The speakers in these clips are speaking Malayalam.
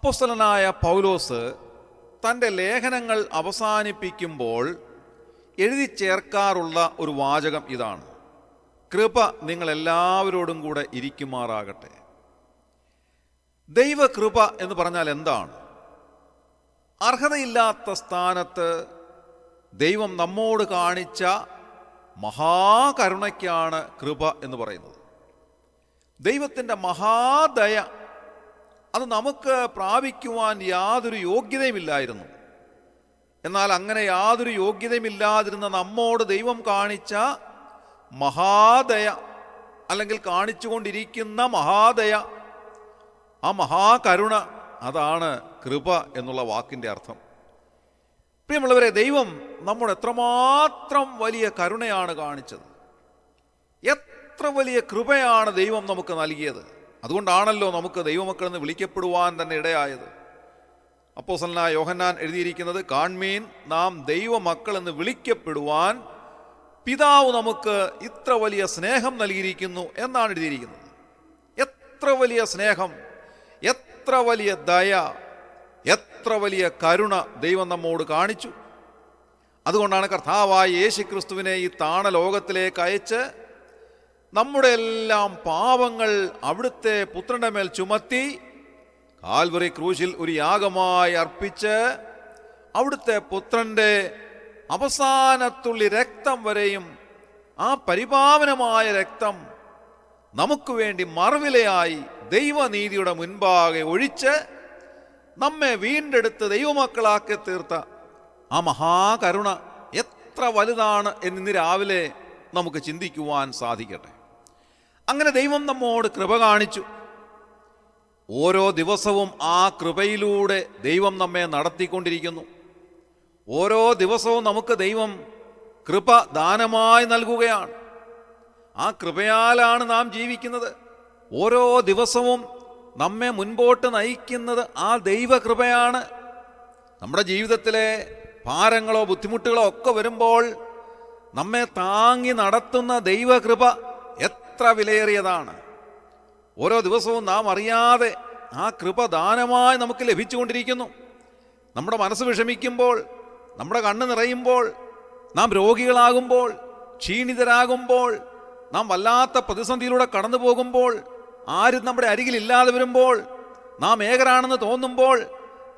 അപ്പോസ്തലനായ പൗലോസ് തൻ്റെ ലേഖനങ്ങൾ അവസാനിപ്പിക്കുമ്പോൾ എഴുതി ചേർക്കാറുള്ള ഒരു വാചകം ഇതാണ്: കൃപ നിങ്ങളെല്ലാവരോടും കൂടെ ഇരിക്കുമാറാകട്ടെ. ദൈവകൃപ എന്ന് പറഞ്ഞാൽ എന്താണ്? അർഹതയില്ലാത്ത സ്ഥാനത്ത് ദൈവം നമ്മോട് കാണിച്ച മഹാകരുണയ്ക്കാണ് കൃപ എന്ന് പറയുന്നത്. ദൈവത്തിൻ്റെ മഹാദയ അത് നമുക്ക് പ്രാപിക്കുവാൻ യാതൊരു യോഗ്യതയുമില്ലായിരുന്നു. എന്നാൽ അങ്ങനെ യാതൊരു യോഗ്യതയുമില്ലാതിരുന്ന നമ്മോട് ദൈവം കാണിച്ച മഹാദയ, അല്ലെങ്കിൽ കാണിച്ചുകൊണ്ടിരിക്കുന്ന മഹാദയ, ആ മഹാകരുണ, അതാണ് കൃപ എന്നുള്ള വാക്കിൻ്റെ അർത്ഥം. പ്രിയമുള്ളവരെ, ദൈവം നമ്മോട് എത്രമാത്രം വലിയ കരുണയാണ് കാണിച്ചത്, എത്ര വലിയ കൃപയാണ് ദൈവം നമുക്ക് നൽകിയത്. അതുകൊണ്ടാണല്ലോ നമുക്ക് ദൈവമക്കളെന്ന് വിളിക്കപ്പെടുവാൻ തന്നെ ഇടയായത്. അപ്പോസ്തലനായ യോഹന്നാൻ എഴുതിയിരിക്കുന്നത്, കാൺമീൻ, നാം ദൈവമക്കൾ എന്ന് വിളിക്കപ്പെടുവാൻ പിതാവ് നമുക്ക് ഇത്ര വലിയ സ്നേഹം നൽകിയിരിക്കുന്നു എന്നാണ് എഴുതിയിരിക്കുന്നത്. എത്ര വലിയ സ്നേഹം, എത്ര വലിയ ദയ, എത്ര വലിയ കരുണ ദൈവം നമ്മോട് കാണിച്ചു. അതുകൊണ്ടാണ് കർത്താവായ യേശുക്രിസ്തുവിനെ ഈ താണലോകത്തിലേക്ക് അയച്ച് നമ്മുടെ എല്ലാം പാപങ്ങൾ അവിടുത്തെ പുത്രന്റെ മേൽ ചുമത്തി കാൽവറി ക്രൂശിൽ ഒരു യാഗമായി അർപ്പിച്ച് അവിടുത്തെ പുത്രന്റെ അവസാനത്തുള്ളി രക്തം വരെയും, ആ പരിപാവനമായ രക്തം നമുക്ക് വേണ്ടി മറുവിലയായി ദൈവനീതിയുടെ മുൻപാകെ ഒഴിച്ച് നമ്മെ വീണ്ടെടുത്ത് ദൈവമക്കളാക്കി തീർത്ത ആ മഹാകരുണ എത്ര വലുതാണ് എന്നിന്ന് രാവിലെ നമുക്ക് ചിന്തിക്കുവാൻ സാധിക്കട്ടെ. അങ്ങനെ ദൈവം നമ്മോട് കൃപ കാണിച്ചു. ഓരോ ദിവസവും ആ കൃപയിലൂടെ ദൈവം നമ്മെ നടത്തിക്കൊണ്ടിരിക്കുന്നു. ഓരോ ദിവസവും നമുക്ക് ദൈവം കൃപ ദാനമായി നൽകുകയാണ്. ആ കൃപയാലാണ് നാം ജീവിക്കുന്നത്. ഓരോ ദിവസവും നമ്മെ മുൻപോട്ട് നയിക്കുന്നത് ആ ദൈവകൃപയാണ്. നമ്മുടെ ജീവിതത്തിലെ ഭാരങ്ങളോ ബുദ്ധിമുട്ടുകളോ ഒക്കെ വരുമ്പോൾ നമ്മെ താങ്ങി നടത്തുന്ന ദൈവകൃപ എത്ര വിലയേറിയതാണ്. ഓരോ ദിവസവും നാം അറിയാതെ ആ കൃപ ദാനമായി നമുക്ക് ലഭിച്ചുകൊണ്ടിരിക്കുന്നു. നമ്മുടെ മനസ്സ് വിഷമിക്കുമ്പോൾ, നമ്മുടെ കണ്ണ് നിറയുമ്പോൾ, നാം രോഗികളാകുമ്പോൾ, ക്ഷീണിതരാകുമ്പോൾ, നാം വല്ലാത്ത പ്രതിസന്ധിയിലൂടെ കടന്നു പോകുമ്പോൾ, ആരും നമ്മുടെ അരികിലില്ലാതെ വരുമ്പോൾ, നാം ഏകരാണെന്ന് തോന്നുമ്പോൾ,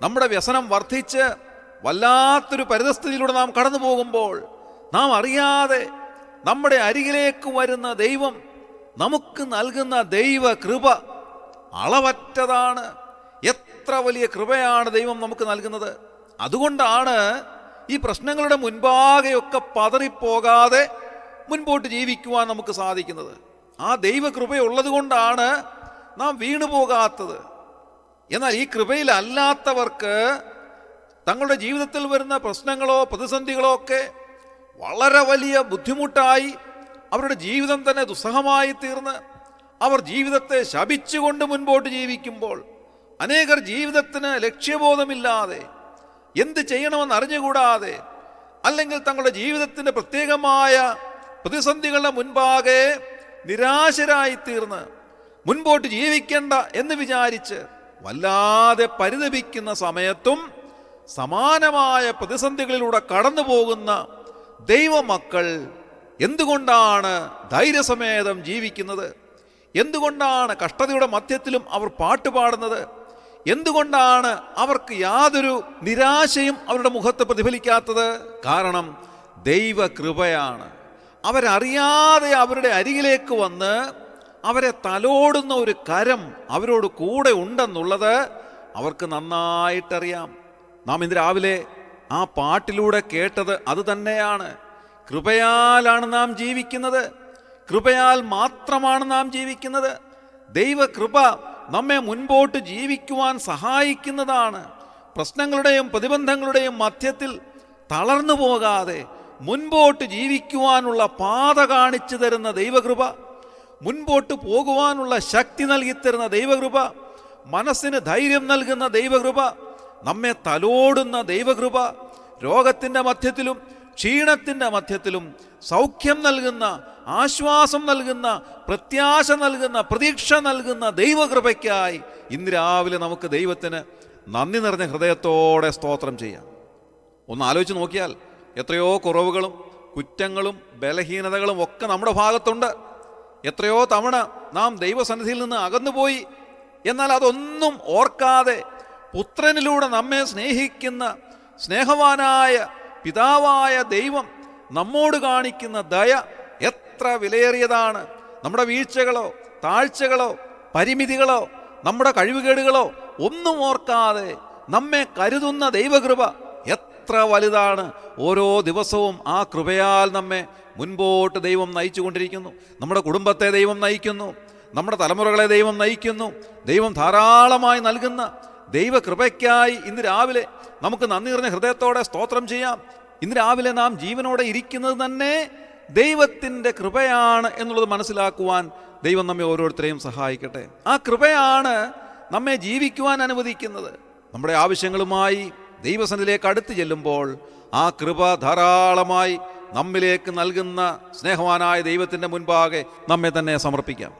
നമ്മുടെ വ്യസനം വർദ്ധിച്ച് വല്ലാത്തൊരു പരിതസ്ഥിതിയിലൂടെ നാം കടന്നു പോകുമ്പോൾ, നാം അറിയാതെ നമ്മുടെ അരികിലേക്ക് വരുന്ന ദൈവം നമുക്ക് നൽകുന്ന ദൈവ കൃപ അളവറ്റതാണ്. എത്ര വലിയ കൃപയാണ് ദൈവം നമുക്ക് നൽകുന്നത്. അതുകൊണ്ടാണ് ഈ പ്രശ്നങ്ങളുടെ മുൻപാകെയൊക്കെ പതറിപ്പോകാതെ മുൻപോട്ട് ജീവിക്കുവാൻ നമുക്ക് സാധിക്കുന്നത്. ആ ദൈവകൃപയുള്ളത് കൊണ്ടാണ് നാം വീണുപോകാത്തത്. എന്നാൽ ഈ കൃപയിലല്ലാത്തവർക്ക് തങ്ങളുടെ ജീവിതത്തിൽ വരുന്ന പ്രശ്നങ്ങളോ പ്രതിസന്ധികളോ ഒക്കെ വളരെ വലിയ ബുദ്ധിമുട്ടായി, അവരുടെ ജീവിതം തന്നെ ദുസ്സഹമായി തീർന്ന് അവർ ജീവിതത്തെ ശപിച്ചുകൊണ്ട് മുൻപോട്ട് ജീവിക്കുമ്പോൾ, അനേകർ ജീവിതത്തിന് ലക്ഷ്യബോധമില്ലാതെ, എന്ത് ചെയ്യണമെന്ന് അറിഞ്ഞുകൂടാതെ, അല്ലെങ്കിൽ തങ്ങളുടെ ജീവിതത്തിൻ്റെ പ്രത്യേകമായ പ്രതിസന്ധികളുടെ മുൻപാകെ നിരാശരായി തീർന്ന് മുൻപോട്ട് ജീവിക്കേണ്ട എന്ന് വിചാരിച്ച് വല്ലാതെ പരിതപിക്കുന്ന സമയത്തും സമാനമായ പ്രതിസന്ധികളിലൂടെ കടന്നു പോകുന്ന ദൈവമക്കൾ എന്തുകൊണ്ടാണ് ധൈര്യസമേതം ജീവിക്കുന്നത്? എന്തുകൊണ്ടാണ് കഷ്ടതയുടെ മധ്യത്തിലും അവർ പാട്ടുപാടുന്നത്? എന്തുകൊണ്ടാണ് അവർക്ക് യാതൊരു നിരാശയും അവരുടെ മുഖത്ത് പ്രതിഫലിക്കാത്തത്? കാരണം ദൈവകൃപയാണ്. അവരറിയാതെ അവരുടെ അരികിലേക്ക് വന്ന് അവരെ തലോടുന്ന ഒരു കരം അവരോട് കൂടെ ഉണ്ടെന്നുള്ളത് അവർക്ക് നന്നായിട്ടറിയാം. നാം ഇന്ന് രാവിലെ ആ പാട്ടിലൂടെ കേട്ടത് അത് തന്നെയാണ്. കൃപയാലാണ് നാം ജീവിക്കുന്നത്. കൃപയാൽ മാത്രമാണ് നാം ജീവിക്കുന്നത്. ദൈവകൃപ നമ്മെ മുൻപോട്ട് ജീവിക്കുവാൻ സഹായിക്കുന്നതാണ്. പ്രശ്നങ്ങളുടെയും പ്രതിബന്ധങ്ങളുടെയും മധ്യത്തിൽ തളർന്നു പോകാതെ മുൻപോട്ട് ജീവിക്കുവാനുള്ള പാത കാണിച്ചു തരുന്ന ദൈവകൃപ, മുൻപോട്ട് പോകുവാനുള്ള ശക്തി നൽകിത്തരുന്ന ദൈവകൃപ, മനസ്സിന് ധൈര്യം നൽകുന്ന ദൈവകൃപ, നമ്മെ തലോടുന്ന ദൈവകൃപ, രോഗത്തിൻ്റെ മധ്യത്തിലും ക്ഷീണത്തിൻ്റെ മധ്യത്തിലും സൗഖ്യം നൽകുന്ന, ആശ്വാസം നൽകുന്ന, പ്രത്യാശ നൽകുന്ന, പ്രതീക്ഷ നൽകുന്ന ദൈവകൃപയ്ക്കായി ഇന്ന് രാവിലെ നമുക്ക് ദൈവത്തിന് നന്ദി നിറഞ്ഞ ഹൃദയത്തോടെ സ്തോത്രം ചെയ്യാം. ഒന്ന് ആലോചിച്ച് നോക്കിയാൽ എത്രയോ കുറവുകളും കുറ്റങ്ങളും ബലഹീനതകളും ഒക്കെ നമ്മുടെ ഭാഗത്തുണ്ട്. എത്രയോ തവണ നാം ദൈവസന്നിധിയിൽ നിന്ന് അകന്നുപോയി. എന്നാൽ അതൊന്നും ഓർക്കാതെ പുത്രനിലൂടെ നമ്മെ സ്നേഹിക്കുന്ന സ്നേഹവാനായ പിതാവായ ദൈവം നമ്മോട് കാണിക്കുന്ന ദയ എത്ര വിലയേറിയതാണ്. നമ്മുടെ വീഴ്ചകളോ താഴ്ചകളോ പരിമിതികളോ നമ്മുടെ കഴിവുകേടുകളോ ഒന്നും ഓർക്കാതെ നമ്മെ കരുതുന്ന ദൈവകൃപ എത്ര വലുതാണ്. ഓരോ ദിവസവും ആ കൃപയാൽ നമ്മെ മുൻപോട്ട് ദൈവം നയിച്ചു കൊണ്ടിരിക്കുന്നു. നമ്മുടെ കുടുംബത്തെ ദൈവം നയിക്കുന്നു, നമ്മുടെ തലമുറകളെ ദൈവം നയിക്കുന്നു. ദൈവം ധാരാളമായി നൽകുന്ന ദൈവകൃപയ്ക്കായി ഇന്ന് രാവിലെ നമുക്ക് നന്ദി നിറഞ്ഞ ഹൃദയത്തോടെ സ്തോത്രം ചെയ്യാം. ഇന്ന് രാവിലെ നാം ജീവനോടെ ഇരിക്കുന്നത് തന്നെ ദൈവത്തിൻ്റെ കൃപയാണ് എന്നുള്ളത് മനസ്സിലാക്കുവാൻ ദൈവം നമ്മെ ഓരോരുത്തരെയും സഹായിക്കട്ടെ. ആ കൃപയാണ് നമ്മെ ജീവിക്കുവാൻ അനുവദിക്കുന്നത്. നമ്മുടെ ആവശ്യങ്ങളുമായി ദൈവസന്നിധിയിലേക്ക് അടുത്ത് ചെല്ലുമ്പോൾ ആ കൃപ ധാരാളമായി നമ്മിലേക്ക് നൽകുന്ന സ്നേഹവാനായ ദൈവത്തിൻ്റെ മുൻപാകെ നമ്മെ തന്നെ സമർപ്പിക്കാം.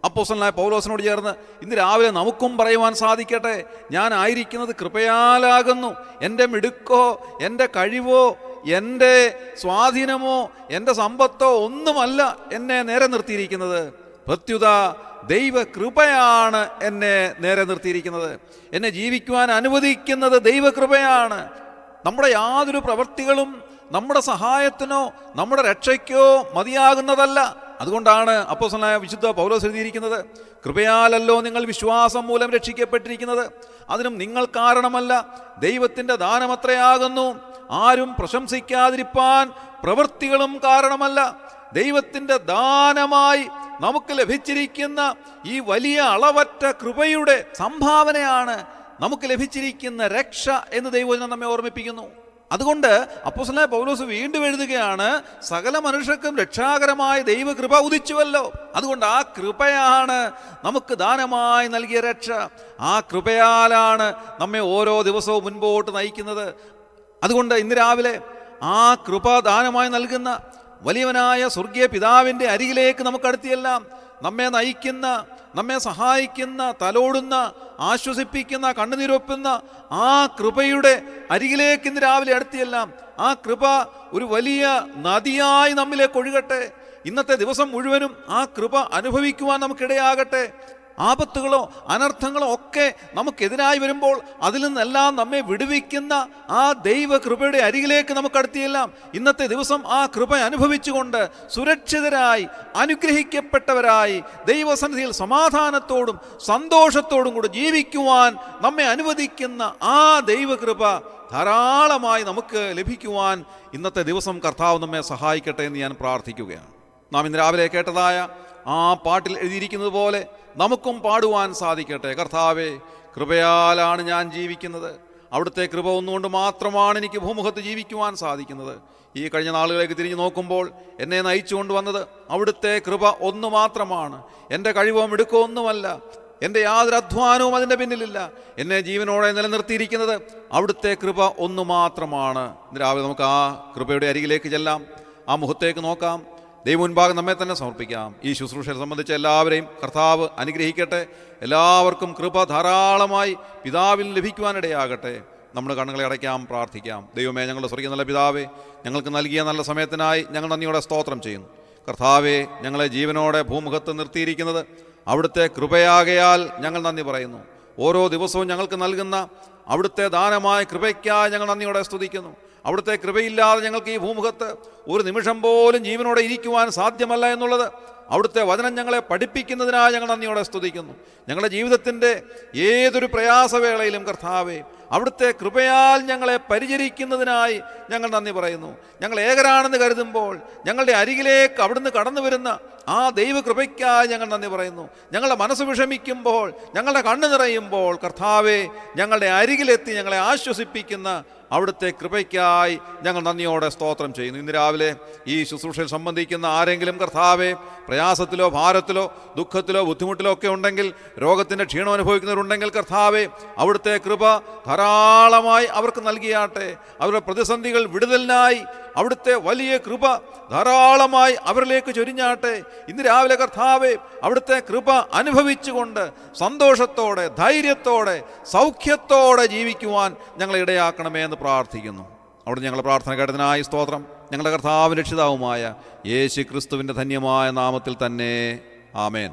അപ്പോസ്തലനായ പൗലോസിനോട് ചേർന്ന് ഇന്ന് രാവിലെ നമുക്കും പറയുവാൻ സാധിക്കട്ടെ, ഞാൻ ആയിരിക്കുന്നത് കൃപയാലാകുന്നു. എൻ്റെ മിടുക്കോ എൻ്റെ കഴിവോ എൻ്റെ സ്വാധീനമോ എൻ്റെ സമ്പത്തോ ഒന്നുമല്ല എന്നെ നേരെ നിർത്തിയിരിക്കുന്നത്. പ്രത്യുത ദൈവകൃപയാണ് എന്നെ നേരെ നിർത്തിയിരിക്കുന്നത്. എന്നെ ജീവിക്കുവാൻ അനുവദിക്കുന്നത് ദൈവകൃപയാണ്. നമ്മുടെ യാതൊരു പ്രവൃത്തികളും നമ്മുടെ സഹായത്തിനോ നമ്മുടെ രക്ഷയ്ക്കോ മതിയാകുന്നതല്ല. അതുകൊണ്ടാണ് അപ്പോസ്തലനായ വിശുദ്ധ പൗലോസ് എഴുതിയിരിക്കുന്നത്, കൃപയാലല്ലോ നിങ്ങൾ വിശ്വാസം മൂലം രക്ഷിക്കപ്പെട്ടിരിക്കുന്നത്, അതിനും നിങ്ങൾ കാരണമല്ല, ദൈവത്തിൻ്റെ ദാനമത്രയാകുന്നു. ആരും പ്രശംസിക്കാതിരിപ്പാൻ പ്രവൃത്തികളും കാരണമല്ല. ദൈവത്തിൻ്റെ ദാനമായി നമുക്ക് ലഭിച്ചിരിക്കുന്ന ഈ വലിയ അളവറ്റ കൃപയുടെ സംഭാവനയാണ് നമുക്ക് ലഭിച്ചിരിക്കുന്ന രക്ഷ എന്ന് ദൈവവചനം നമ്മെ ഓർമ്മിപ്പിക്കുന്നു. അതുകൊണ്ട് അപ്പോസ്തലനായ പൗലോസ് വീണ്ടും എഴുതുകയാണ്, സകല മനുഷ്യർക്കും രക്ഷാകരമായ ദൈവകൃപ ഉദിച്ചുവല്ലോ. അതുകൊണ്ട് ആ കൃപയാണ് നമുക്ക് ദാനമായി നൽകിയ രക്ഷ. ആ കൃപയാലാണ് നമ്മെ ഓരോ ദിവസവും മുൻപോട്ട് നയിക്കുന്നത്. അതുകൊണ്ട് ഇന്ന് രാവിലെ ആ കൃപ ദാനമായി നൽകുന്ന വലിയവനായ സ്വർഗീയ പിതാവിൻ്റെ അരികിലേക്ക് നമുക്ക് അടുത്തിയെല്ലാം. നമ്മെ നയിക്കുന്ന, നമ്മെ സഹായിക്കുന്ന, തലോടുന്ന, ആശ്വസിപ്പിക്കുന്ന, കണ്ണുനീരൊപ്പുന്ന ആ കൃപയുടെ അരികിലേക്ക് ഇന്ന് രാവിലെ അടുത്തിയെല്ലാം. ആ കൃപ ഒരു വലിയ നദിയായി നമ്മിലേക്ക് ഒഴുകട്ടെ. ഇന്നത്തെ ദിവസം മുഴുവനും ആ കൃപ അനുഭവിക്കുവാൻ നമുക്കിടയാകട്ടെ. ആപത്തുകളോ അനർത്ഥങ്ങളോ ഒക്കെ നമുക്കെതിരായി വരുമ്പോൾ അതിൽ നിന്നെല്ലാം നമ്മെ വിടുവിക്കുന്ന ആ ദൈവകൃപയുടെ അരികിലേക്ക് നമുക്ക് അടുത്തിയെല്ലാം. ഇന്നത്തെ ദിവസം ആ കൃപ അനുഭവിച്ചുകൊണ്ട് സുരക്ഷിതരായി അനുഗ്രഹിക്കപ്പെട്ടവരായി ദൈവസന്നിധിയിൽ സമാധാനത്തോടും സന്തോഷത്തോടും കൂടി ജീവിക്കുവാൻ നമ്മെ അനുവദിക്കുന്ന ആ ദൈവകൃപ ധാരാളമായി നമുക്ക് ലഭിക്കുവാൻ ഇന്നത്തെ ദിവസം കർത്താവ് നമ്മെ സഹായിക്കട്ടെ എന്ന് ഞാൻ പ്രാർത്ഥിക്കുകയാണ്. നാം ഇന്ന് രാവിലെ കേട്ടതായ ആ പാട്ടിൽ എഴുതിയിരിക്കുന്നത് പോലെ നമുക്കും പാടുവാൻ സാധിക്കട്ടെ. കർത്താവേ, കൃപയാലാണ് ഞാൻ ജീവിക്കുന്നത്. അവിടുത്തെ കൃപ ഒന്നുകൊണ്ട് മാത്രമാണ് എനിക്ക് ഭൂമുഖത്ത് ജീവിക്കുവാൻ സാധിക്കുന്നത്. ഈ കഴിഞ്ഞ നാളുകളിലേക്ക് തിരിഞ്ഞു നോക്കുമ്പോൾ എന്നെ നയിച്ചു കൊണ്ടുവന്നത് അവിടുത്തെ കൃപ ഒന്നു മാത്രമാണ്. എൻ്റെ കഴിവോ മിടുക്കോ ഒന്നുമല്ല, എൻ്റെ യാതൊരു അധ്വാനവും അതിൻ്റെ പിന്നിലില്ല. എന്നെ ജീവനോടെ നിലനിർത്തിയിരിക്കുന്നത് അവിടുത്തെ കൃപ ഒന്നു മാത്രമാണ്. ഇന്ന് രാവിലെ നമുക്ക് ആ കൃപയുടെ അരികിലേക്ക് ചെല്ലാം, ആ മുഖത്തേക്ക് നോക്കാം, ദൈവം മുൻപാകെ നമ്മെ തന്നെ സമർപ്പിക്കാം. ഈ ശുശ്രൂഷയെ സംബന്ധിച്ച് എല്ലാവരെയും കർത്താവ് അനുഗ്രഹിക്കട്ടെ. എല്ലാവർക്കും കൃപ ധാരാളമായി പിതാവിൽ ലഭിക്കുവാനിടയാകട്ടെ. നമ്മുടെ കണ്ണുകളെ അടയ്ക്കാം, പ്രാർത്ഥിക്കാം. ദൈവമേ, ഞങ്ങളുടെ സ്വർഗീയ നല്ല പിതാവേ, ഞങ്ങൾക്ക് നൽകിയ നല്ല സമയത്തിനായി ഞങ്ങൾ നന്ദിയോടെ സ്തോത്രം ചെയ്യുന്നു. കർത്താവേ, ഞങ്ങളെ ജീവനോടെ ഭൂമുഖത്ത് നിർത്തിയിരിക്കുന്നത് അവിടുത്തെ കൃപയാകയാൽ ഞങ്ങൾ നന്ദി പറയുന്നു. ഓരോ ദിവസവും ഞങ്ങൾക്ക് നൽകുന്ന അവിടുത്തെ ദാനമായ കൃപയ്ക്കായി ഞങ്ങൾ നന്ദിയോടെ സ്തുതിക്കുന്നു. അവിടുത്തെ കൃപയില്ലാതെ ഞങ്ങൾക്ക് ഈ ഭൂമുഖത്ത് ഒരു നിമിഷം പോലും ജീവനോടെ ഇരിക്കുവാൻ സാധ്യമല്ല എന്നുള്ളത് അവിടുത്തെ വചനം ഞങ്ങളെ പഠിപ്പിക്കുന്നതിനായി ഞങ്ങൾ നന്ദിയോടെ സ്തുതിക്കുന്നു. ഞങ്ങളുടെ ജീവിതത്തിൻ്റെ ഏതൊരു പ്രയാസവേളയിലും കർത്താവേ, അവിടുത്തെ കൃപയാൽ ഞങ്ങളെ പരിചരിക്കുന്നതിനായി ഞങ്ങൾ നന്ദി പറയുന്നു. ഞങ്ങൾ ഏകരാണെന്ന് കരുതുമ്പോൾ ഞങ്ങളുടെ അരികിലേക്ക് അവിടുന്ന് കടന്നു വരുന്ന ആ ദൈവകൃപയ്ക്കായി ഞങ്ങൾ നന്ദി പറയുന്നു. ഞങ്ങളുടെ മനസ്സ് വിഷമിക്കുമ്പോൾ, ഞങ്ങളുടെ കണ്ണ് നിറയുമ്പോൾ കർത്താവേ, ഞങ്ങളുടെ അരികിലെത്തി ഞങ്ങളെ ആശ്വസിപ്പിക്കുന്ന അവിടുത്തെ കൃപയ്ക്കായി ഞങ്ങൾ നന്ദിയോടെ സ്തോത്രം ചെയ്യുന്നു. ഇന്ന് രാവിലെ ഈ ശുശ്രൂഷയിൽ സംബന്ധിക്കുന്ന ആരെങ്കിലും കർത്താവേ, പ്രയാസത്തിലോ ഭാരത്തിലോ ദുഃഖത്തിലോ ബുദ്ധിമുട്ടിലോ ഒക്കെ ഉണ്ടെങ്കിൽ, രോഗത്തിൻ്റെ ക്ഷീണം അനുഭവിക്കുന്നവരുണ്ടെങ്കിൽ കർത്താവേ, അവിടുത്തെ കൃപ ധാരാളമായി അവർക്ക് നൽകിയാട്ടെ. അവരുടെ പ്രതിസന്ധികൾ വിടുതലിനായി അവിടുത്തെ വലിയ കൃപ ധാരാളമായി അവരിലേക്ക് ചൊരിഞ്ഞാട്ടെ. ഇന്ന് രാവിലെ കർത്താവേ, അവിടുത്തെ കൃപ അനുഭവിച്ചുകൊണ്ട് സന്തോഷത്തോടെ, ധൈര്യത്തോടെ, സൗഖ്യത്തോടെ ജീവിക്കുവാൻ ഞങ്ങളെ ഇടയാക്കണമേ എന്ന് പ്രാർത്ഥിക്കുന്നു. അവിടെ ഞങ്ങളുടെ പ്രാർത്ഥന കേട്ടതിനായി സ്തോത്രം. ഞങ്ങളുടെ കർത്താവും രക്ഷിതാവുമായ യേശു ക്രിസ്തുവിൻ്റെ ധന്യമായ നാമത്തിൽ തന്നെ ആമേൻ.